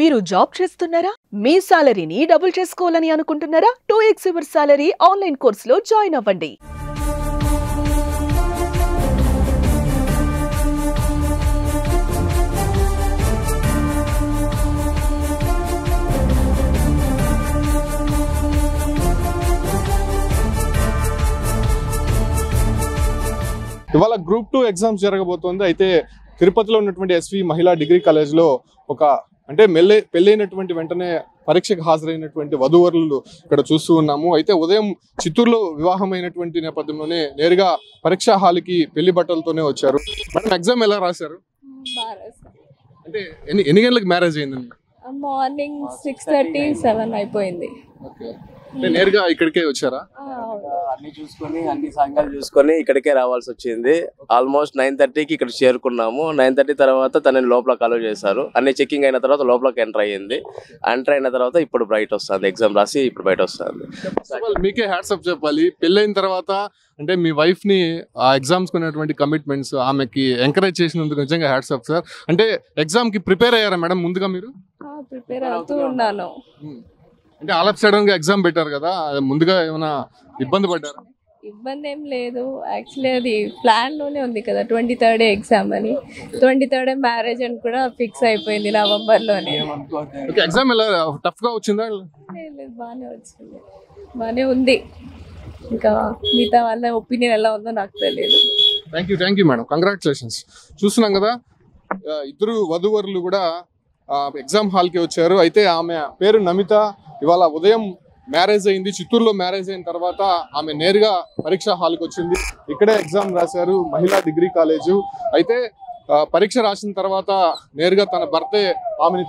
మీరు జాబ్ చేస్తున్నారా? మీ సాలరీని డబుల్ చేసుకోవాలని అనుకుంటున్నారా? 2x యువర్ సాలరీ ఆన్లైన్ కోర్సులో జాయిన్ అవ్వండి. ఇవాళ గ్రూప్ 2 ఎగ్జామ్స్ జరగబోతోంది. అయితే తిరుపతిలో ఉన్నటువంటి ఎస్వి మహిళా డిగ్రీ కాలేజ్లో పెళ్ళైనటువంటి వెంటనే పరీక్షకు హాజరైనటువంటి వధూవరులు ఇక్కడ చూస్తూ ఉన్నాము. అయితే ఉదయం చిత్తూరులో వివాహమైనటువంటి నేపథ్యంలోనే నేరుగా పరీక్షా హాల్కి పెళ్లి బట్టలతోనే వచ్చారు. మేడం, ఎగ్జామ్ ఎలా రాశారు? అంటే ఎన్ని గంటలకు మ్యారేజ్ అయిందండి? మార్నింగ్ 6:30, 7 అయిపోయింది. నేరుగా ఇక్కడికే వచ్చారా? అన్ని సంఘాలు చూసుకొని ఇక్కడికే రావాల్సి వచ్చింది. ఆల్మోస్ట్ 9:30కి ఇక్కడ చేరుకున్నాము. 9:30 తర్వాత తనని లోపల అలౌ చేశారు. అన్ని చెకింగ్ అయిన తర్వాత లోపలికి ఎంటర్ అయిన తర్వాత ఇప్పుడు బయట వస్తుంది. ఎగ్జామ్ రాసి ఇప్పుడు బయట వస్తుంది. మీకే హ్యాట్సప్ చెప్పాలి. పెళ్ళైన తర్వాత అంటే మీ వైఫ్ ని ఆ ఎగ్జామ్స్ కొనేటువంటి కమిట్మెంట్స్ ఆమెకి ఎంకరేజ్ చేసినందుకు నిజంగా హ్యాట్సప్ సార్. అంటే ఎగ్జామ్ కి ప్రిపేర్ అయ్యారా మేడం ముందుగా మీరు? ప్రిపేర్ అవుతూ ఉన్నాను. అంటే ఆల్ ఆఫ్ సడన్ గా ఎగ్జామ్ పెట్టారు కదా, ముందుగా ఏమైనా ఇబ్బంది పడ్డారా? ఇబ్బంది ఏం లేదు. యాక్చువల్లీ అది ప్లాన్ లోనే ఉంది కదా, 23rd ఎగ్జామ్ అని. 23rd మ్యారేజ్ అని కూడా ఫిక్స్ అయిపోయింది నవంబర్ లోనే. ఎగ్జామ్ ఎలా టఫ్ గా వచ్చిందా? బాగానే వచ్చింది, బాగానే ఉంది. ఇంకా మిగతా వాళ్ళ ఒపీనియన్ ఎలా ఉందో నాకు తెలియదు. Thank you madam, congratulations. చూస్తున్నాం కదా, ఇద్దరు వధూవరులు కూడా ఎగ్జామ్ హాల్కి వచ్చారు. అయితే ఆమె పేరు నమిత. ఇవాళ ఉదయం మ్యారేజ్ అయింది. చిత్తూరులో మ్యారేజ్ అయిన తర్వాత ఆమె నేరుగా పరీక్షా హాల్కి వచ్చింది. ఇక్కడే ఎగ్జామ్ రాశారు, మహిళా డిగ్రీ కాలేజు. అయితే పరీక్ష రాసిన తర్వాత నేరుగా తన భర్తే ఆమెని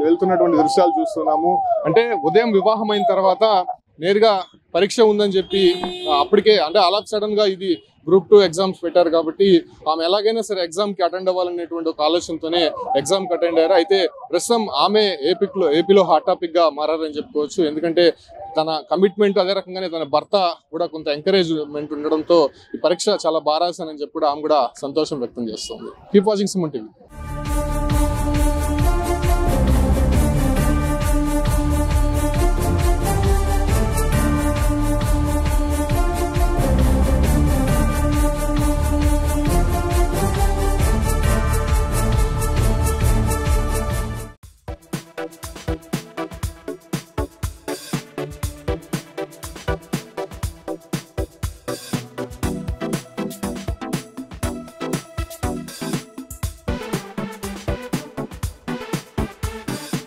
వెళ్తున్నటువంటి దృశ్యాలు చూస్తున్నాము. అంటే ఉదయం వివాహం అయిన తర్వాత నేరుగా పరీక్ష ఉందని చెప్పి అప్పటికే అంటే అలా సడన్ గా ఇది గ్రూప్ 2 ఎగ్జామ్స్ పెట్టారు కాబట్టి ఆమె ఎలాగైనా సరే ఎగ్జామ్ కి అటెండ్ అవ్వాలనేటువంటి ఒక ఆలోచనతోనే ఎగ్జామ్ కి అటెండ్ అయ్యారు. అయితే ప్రస్తుతం ఆమె ఏపీలో హాట్ టాపిక్ గా మారారని చెప్పుకోవచ్చు. ఎందుకంటే తన కమిట్మెంట్, అదే రకంగానే తన భర్త కూడా కొంత ఎంకరేజ్మెంట్ ఉండడంతో ఈ పరీక్ష చాలా బాగా రాశానని చెప్పి కూడా ఆమె కూడా సంతోషం వ్యక్తం చేస్తుంది. Keep watching Suman TV.